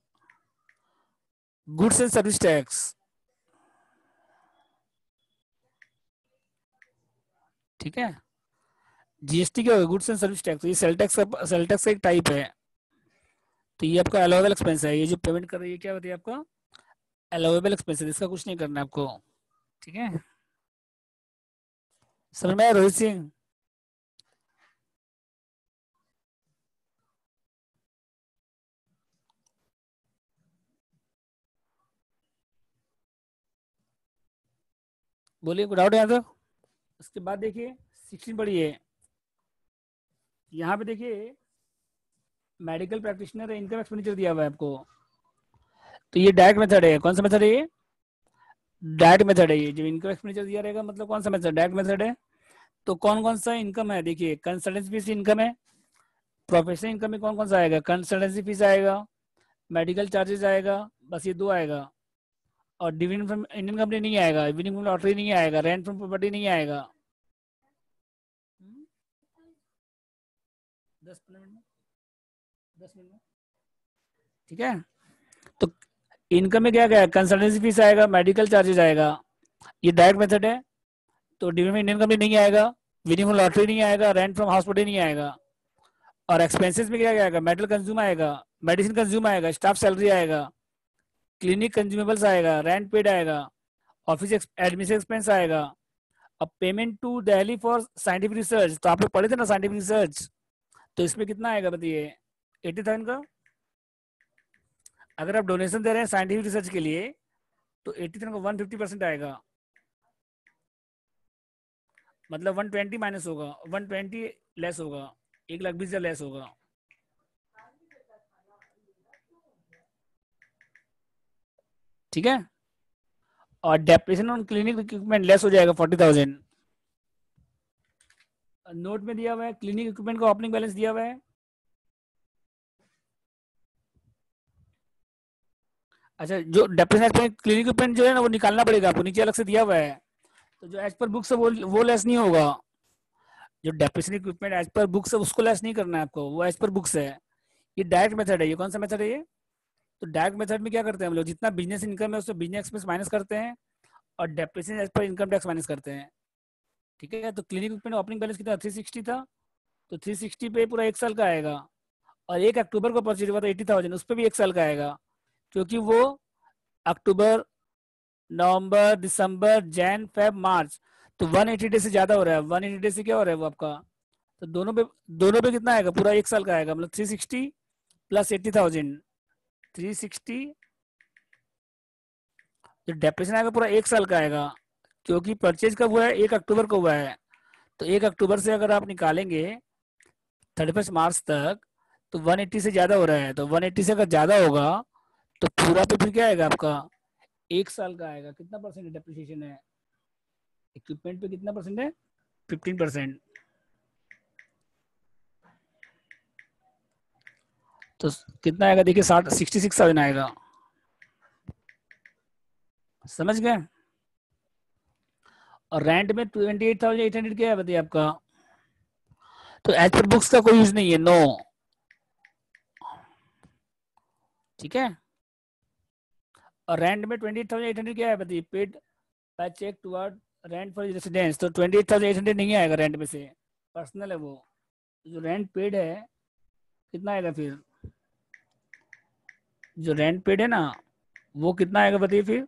Goods and service tax, ठीक है। जीएसटी क्या होगा, गुड्स एंड सर्विस टैक्स, तो ये सेल टैक्स का एक टाइप है। तो ये आपका अलाउेबल एक्सपेंस है, ये जो पेमेंट कर रही है क्या होती है आपका, अलाउेबल एक्सपेंस है, इसका कुछ नहीं करना है आपको। ठीक है, समझ में आया रोहित सिंह। बोलिए कोई डाउट है यहाँ तक। उसके बाद देखिए 16 पढ़िए। यहाँ पे देखिए मेडिकल प्रैक्टिशनर इनकम एक्सपेंडिचर दिया हुआ है आपको, तो ये डायरेक्ट मेथड है। कौन सा मेथड है ये, डायरेक्ट मेथड है। ये जो इनकम एक्सपेंडिचर दिया रहेगा मतलब कौन सा मेथड, डायरेक्ट मेथड है। तो कौन कौन सा इनकम है देखिए, कंसल्टेंसी फीस इनकम है। प्रोफेशनल इनकम में कौन कौन सा आएगा, कंसल्टेंसी फीस आएगा, मेडिकल चार्जेस आएगा, बस ये दो आएगा। और डिविडेंड फ्रॉम इंडियन कंपनी नहीं आएगा, विनिंग फ्रॉम लॉटरी नहीं आएगा, रेंट फ्रॉम प्रॉपर्टी नहीं आएगा। 10 मिनट में, 10 मिनट में, ठीक है। तो इनकम में क्या क्या है, कंसल्टेंसी फीस आएगा, मेडिकल चार्जेस आएगा, ये डायरेक्ट मेथड है। तो डिविडेंड में इंडियन कंपनी नहीं आएगा, विनिंग फ्रॉम लॉटरी नहीं आएगा, रेंट फ्रॉम हाउस प्रॉपर्टी नहीं आएगा। और एक्सपेंसेस में क्या क्या आएगा, मेटल कंज्यूम आएगा, मेडिसिन कंज्यूम आएगा, स्टाफ सैलरी आएगा, क्लिनिक कंज्यूमेबल्स आएगा, रेंट पेड आएगा, ऑफिस एडमिशन एक्सपेंस आएगा। अब payment to Delhi for scientific research, तो आप लोग पढ़े थे ना साइंटिफिक रिसर्च, तो इसमें कितना आएगा बताइए, 80,000 का। अगर आप डोनेशन दे रहे हैं साइंटिफिक रिसर्च के लिए तो 80,000 का 150% आएगा, मतलब 120 माइनस होगा, 120 लेस होगा, 1,20,000 लेस होगा। ठीक है। और depression on clinic equipment less हो जाएगा 40,000। नोट में दिया हुआ है क्लिनिक इक्विपमेंट का ओपनिंग बैलेंस दिया हुआ है। अच्छा, जो डेप्रेशन क्लिनिक इक्विपमेंट जो है ना वो निकालना पड़ेगा आपको, नीचे अलग से दिया हुआ है। तो जो एज पर बुक्स है वो लेस नहीं होगा। जो depression equipment as per books है उसको लेस नहीं करना है आपको, वो एज पर बुक्स है। ये डायरेक्ट मेथड है। ये कौन सा मेथड है ये? तो डायरेक्ट मेथड में क्या करते हैं हम लोग, जितना बिजनेस इनकम है उससे बिजनेस एक्सपेंस माइनस करते हैं और depression as per income tax minus करते हैं। ठीक है। तो क्लिनिक इक्विपमेंट ओपनिंग बैलेंस कितना 360 था, तो 360 पे पूरा 1 साल का आएगा। और 1 अक्टूबर को परचेज हुआ था 80,000, उस पर भी 1 साल का आएगा, क्योंकि वो अक्टूबर, नवंबर, दिसंबर, जैन, फेब, मार्च, तो 180 डे से ज्यादा हो रहा है। 180 डे से क्या हो रहा है वो आपका, तो दोनों पे कितना आएगा, पूरा 1 साल का आएगा, मतलब 360 प्लस 80,000, 360। जो डेप्रेशन आएगा पूरा 1 साल का आएगा, क्योंकि परचेज कब हुआ है, 1 अक्टूबर को हुआ है। तो 1 अक्टूबर से अगर आप निकालेंगे 31 मार्च तक, तो 180 से ज्यादा हो रहा है। तो 180 से अगर ज्यादा होगा तो पूरा पे फिर क्या आएगा आपका, 1 साल का आएगा। कितना परसेंट डेप्रिसिएशन है इक्विपमेंट पे, कितना परसेंट है, 15%। तो कितना आएगा देखिए, 66,000 आएगा। समझ गए। और रेंट में 28,800 क्या है बताइए आपका, तो एज पर बुक्स का कोई यूज नहीं है, नो। ठीक है। और रेंट में 28,800 क्या है बताइए, paid by cheque toward rent for residence, तो 28,800 नहीं आएगा रेंट में से, पर्सनल है वो। जो रेंट पेड है कितना आएगा फिर, जो रेंट पेड है ना वो कितना आएगा बताइए फिर।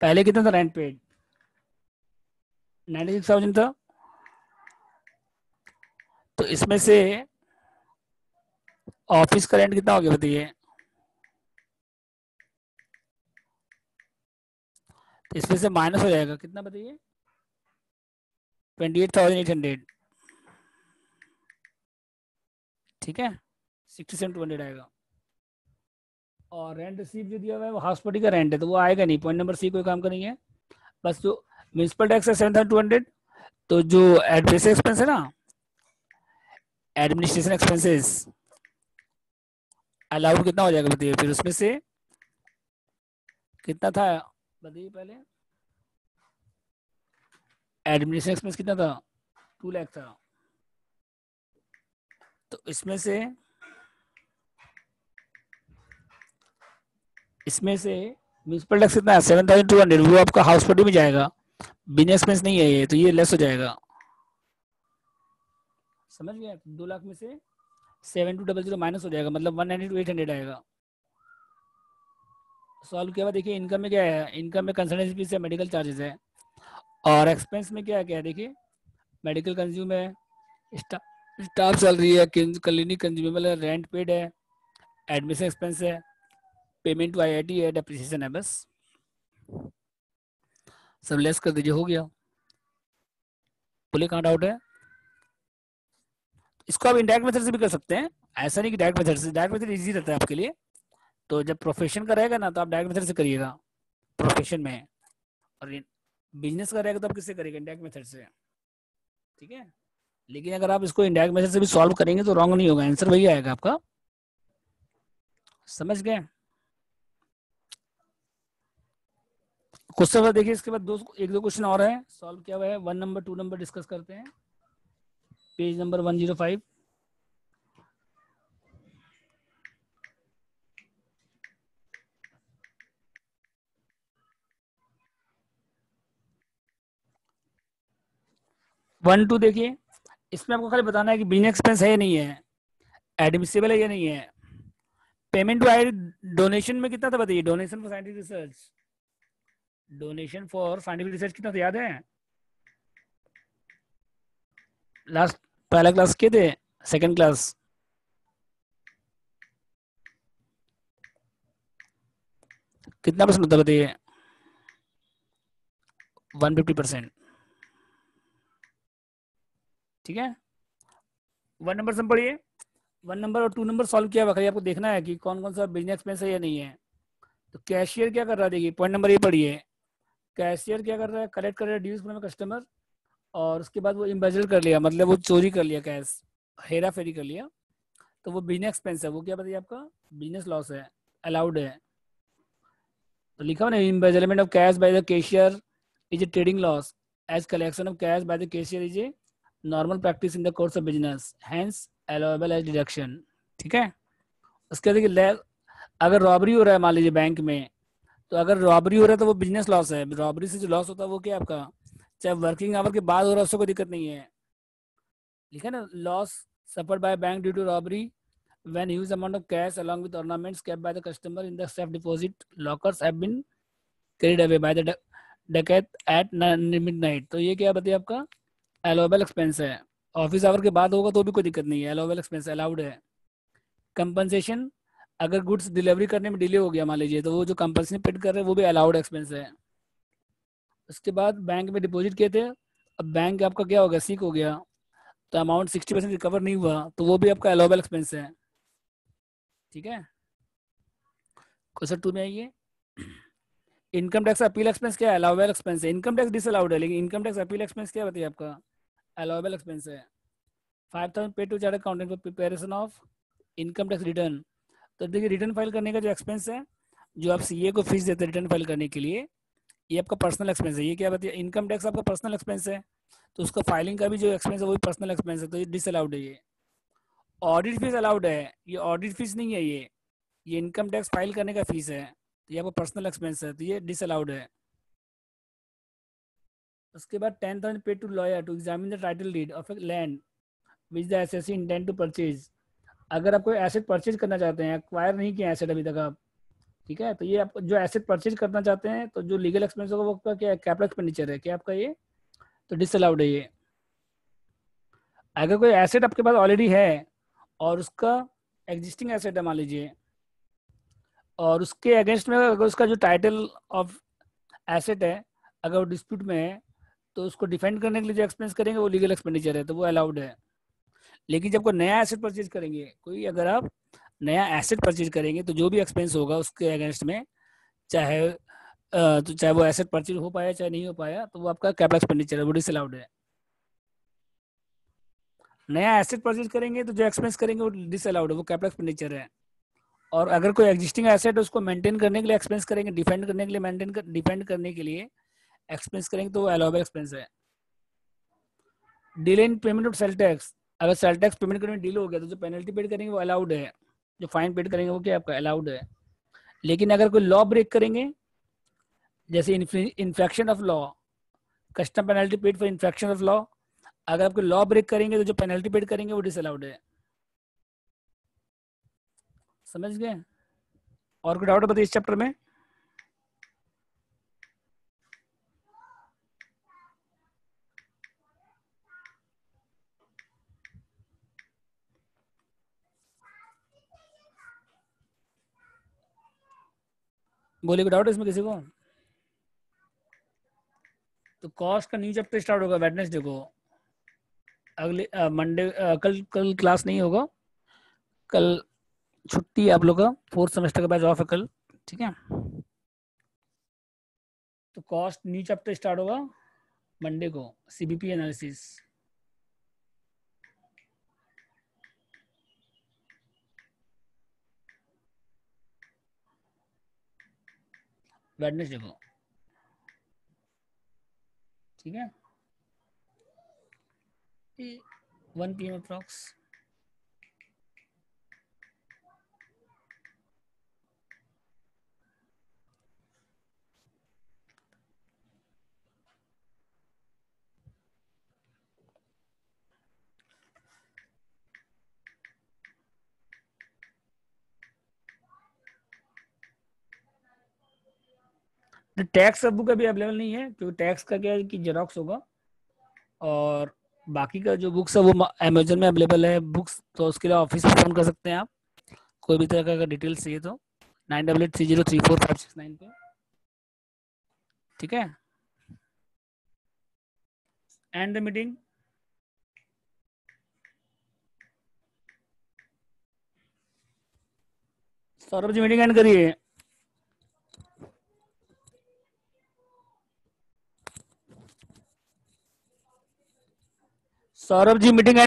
पहले कितना था रेंट पेड, 96,000 था। तो इसमें से ऑफिस का रेंट कितना हो गया बताइए, तो इसमें से माइनस हो जाएगा कितना बताइए, 28,800। ठीक है, 67,200 आएगा। और रेंट रिसीव जो दिया हुआ है वो हॉस्पिटल का रेंट है, तो वो आएगा नहीं, पॉइंट नंबर सी कोई काम का नहीं है। बस जो म्यूनसिपल टैक्स है 7,200, तो जो एडमिनिस्ट्रेशन एक्सपेंस है ना, एडमिनिस्ट्रेशन एक्सपेंसेस अलाउड कितना हो जाएगा बताइए, फिर उसमें से कितना था बताइए पहले, एडमिनिस्ट्रेशन एक्सपेंस कितना था, 2 लाख था। तो इसमें से म्यूनसिपल टैक्स कितना है 7,200, वो आपका हॉस्पिटल में जाएगा, बिजनेस एक्सपेंस नहीं है ये, तो ये लेस हो जाएगा। समझ गए, 2 लाख में से 7,200 माइनस हो जाएगा, मतलब 192,800 आएगा। सॉल्व किया हुआ देखिए, इनकम में क्या है, इनकम में कंसल्टेंसी फीस है, मेडिकल चार्जेस है। और एक्सपेंस में क्या क्या है देखिए, मेडिकल कंज्यूम है, स्टाफ सैलरी है, क्लिनिक कंज्यूमेबल है, रेंट पेड है, एडमिशन एक्सपेंस है, पेमेंट टू आईआईटी है, डेप्रिसिएशन है, बस सब लेस कर दीजिए, हो गया। बोले कहाँ डाउट है। इसको आप इनडायरेक्ट मेथड से भी कर सकते हैं, ऐसा नहीं कि डायरेक्ट मेथड से, डायरेक्ट मेथड इजी रहता है आपके लिए। तो जब प्रोफेशन का रहेगा ना तो आप डायरेक्ट मेथड से करिएगा प्रोफेशन में, और बिजनेस का रहेगा तो आप किससे करिएगा, इनडायरेक्ट मेथड से। ठीक है। लेकिन अगर आप इसको इनडायरेक्ट मेथड से भी सॉल्व करेंगे तो रॉन्ग नहीं होगा, आंसर वही आएगा आपका। समझ गए। क्वेश्चन देखिए, इसके बाद एक दो क्वेश्चन और है सॉल्व किया हुआ है, 1 नंबर 2 नंबर डिस्कस करते हैं, पेज नंबर 105। वन टू देखिए, इसमें आपको खाली बताना है कि बिजनेस एक्सपेंस है या नहीं है, एडमिसिबल है या नहीं है। पेमेंट टू आई डोनेशन में कितना था बताइए, donation for scientific research donation for scientific research कितना था याद है? लास्ट पहला क्लास के थे, सेकंड क्लास? कितना परसेंट होता है बताइए? 150%। ठीक है, 1 नंबर से पढ़िए। 1 नंबर और 2 नंबर सॉल्व किया हुआ, आपको देखना है कि कौन कौन सा बिजनेस एक्सपेंस है या नहीं है। तो कैशियर क्या कर रहा है, देखिए पॉइंट नंबर ये पढ़िए। कैशियर क्या कर रहा है, कलेक्ट कर रहा है ड्यूज फ्रॉम कस्टमर, और उसके बाद वो इम्बेजल कर लिया, मतलब वो चोरी कर लिया कैश, हेरा फेरी कर लिया, तो वो बिजनेस एक्सपेंस है। वो क्या बताइए आपका? बिजनेस लॉस है, अलाउड है। तो लिखा हुआ ना, embezzlement of cash by the cashier is a trading loss, as collection of cash by the cashier is a normal practice in the course of business, hence allowable as deduction। ठीक है, उसके बाद देखिए, अगर रॉबरी हो रहा है मान लीजिए बैंक में, तो अगर रॉबरी हो रहा है तो वो बिजनेस लॉस है। रॉबरी से जो लॉस होता है वो क्या आपका, चाहे वर्किंग आवर के बाद हो रहा है उससे कोई दिक्कत नहीं है। लिखा है ना, loss suffered by bank due to robbery when huge amount of cash along with ornaments kept by the customer in the safe deposit lockers have been carried away by the डकैत एट midnight। तो ये क्या बताइए आपका? Allowable expense है। Office hour के बाद होगा तो भी कोई दिक्कत नहीं है, अलाउबल एक्सपेंस अलाउड है। कंपनसेशन, अगर गुड्स डिलीवरी करने में डिले हो गया मान लीजिए, तो वो जो कंपनसेशन पेड कर रहे हैं वो भी अलाउड एक्सपेंस है। उसके बाद बैंक में डिपॉजिट किए थे, अब बैंक आपका क्या हो गया, सीक हो गया, तो अमाउंट 60% रिकवर नहीं हुआ, तो वो भी आपका अलाउबल एक्सपेंस है। ठीक है, क्वेश्चन 2 में आइए। इनकम टैक्स अपील एक्सपेंस क्या है, अलाउबल एक्सपेंस है। इनकम टैक्स डिसअलाउड है, लेकिन इनकम टैक्स अपील एक्सपेंस क्या बताइए आपका? अलाउबल एक्सपेंस है। 5,000 pay to chart accountant for preparation of income tax return. तो देखिए, रिटर्न फाइल करने का जो एक्सपेंस है, जो आप सीए को फीस देते हैं रिटर्न फाइल करने के लिए, ये आपका पर्सनल एक्सपेंस है। ये क्या बताइए? इनकम टैक्स आपका पर्सनल एक्सपेंस है, तो उसका फाइलिंग का भी जो एक्सपेंस है वो भी पर्सनल एक्सपेंस है, तो ये डिसअलाउड है। ये ऑडिट फीस अलाउड है, ये ऑडिट फीस नहीं है, ये इनकम टैक्स फाइल करने का फीस है, तो ये आपका पर्सनल एक्सपेंस है, तो ये डिसअलाउड है। उसके बाद 10,000 pay to lawyer to examine the title deed of a land which the SSC intend to purchase. अगर आप कोई एसेट परचेज करना चाहते हैं, एक्वायर नहीं किया एसेट अभी तक आप, ठीक है, तो ये आप जो एसेट परचेज करना चाहते हैं, तो जो लीगल एक्सपेंस होगा वो आपका क्या है, कैपिटल एक्सपेंडिचर है क्या आपका ये, तो डिसअलाउड है ये। अगर कोई एसेट आपके पास ऑलरेडी है और उसका एग्जिस्टिंग एसेट है मान लीजिए, और उसके अगेंस्ट में अगर उसका जो टाइटल ऑफ एसेट है अगर वो डिस्प्यूट में है, तो उसको डिफेंड करने के लिए जो एक्सपेंस करेंगे वो लीगल एक्सपेंडिचर है, तो वो अलाउड है। लेकिन जब कोई नया एसेट परचेज करेंगे, कोई अगर आप नया एसेट परचेज करेंगे, तो जो भी एक्सपेंस होगा उसके अगेंस्ट में, चाहे तो चाहे वो एसेट परचेज हो पाया चाहे नहीं हो पाया, तो वो आपका कैपिटल एक्सपेंडिचर है, वो डिसअलाउड है। नया एसेट परचेज करेंगे तो जो एक्सपेंस करेंगे वो डिसअलाउड है, वो कैपिटल एक्सपेंडिचर है। और अगर कोई एग्जिस्टिंग एसेट है उसको मेंटेन करने के लिए एक्सपेंस करेंगे, डिफेंड करने के लिए, डिफेंड करने के लिए एक्सपेंस करेंगे, तो वो अलाउबल एक्सपेंस है। Delay in payment of sale tax, अगर सेल टैक्स पेमेंट करने में डिले हो गया, तो जो पेनल्टी पेड करेंगे वो अलाउड है, जो फाइन पेड करेंगे वो क्या आपका अलाउड है। लेकिन अगर कोई लॉ ब्रेक करेंगे, जैसे infarction of law, custom penalty paid for infarction of law, अगर आपको लॉ ब्रेक करेंगे तो जो पेनल्टी पेड करेंगे वो डिसअलाउड है। समझ गए? और कोई डाउट बताइए इस चैप्टर में? बोले कोई डाउट है इसमें किसी को? तो कॉस्ट का न्यू चैप्टर स्टार्ट होगा वेडनेसडे को। अगले मंडे, कल कल क्लास नहीं होगा, कल छुट्टी है आप लोग का, फोर्थ सेमेस्टर का बैच ऑफ है कल। ठीक है, तो कॉस्ट न्यू चैप्टर स्टार्ट होगा मंडे को, सीबीपी एनालिसिस। वेडनेसडे को, ठीक है, 1 PM अप्रॉक्स। टैक्स का बुक अभी अवेलेबल नहीं है, क्योंकि टैक्स का क्या है कि जेरोक्स होगा, और बाकी का जो बुक्स है वो अमेजोन में अवेलेबल है बुक्स, तो उसके लिए ऑफिस में फ़ोन कर सकते हैं आप, कोई भी तरह का अगर डिटेल्स चाहिए तो 9883034569 पे। ठीक है, and the meeting. Saurabh ji meeting end करिए। सौरभ जी मीटिंग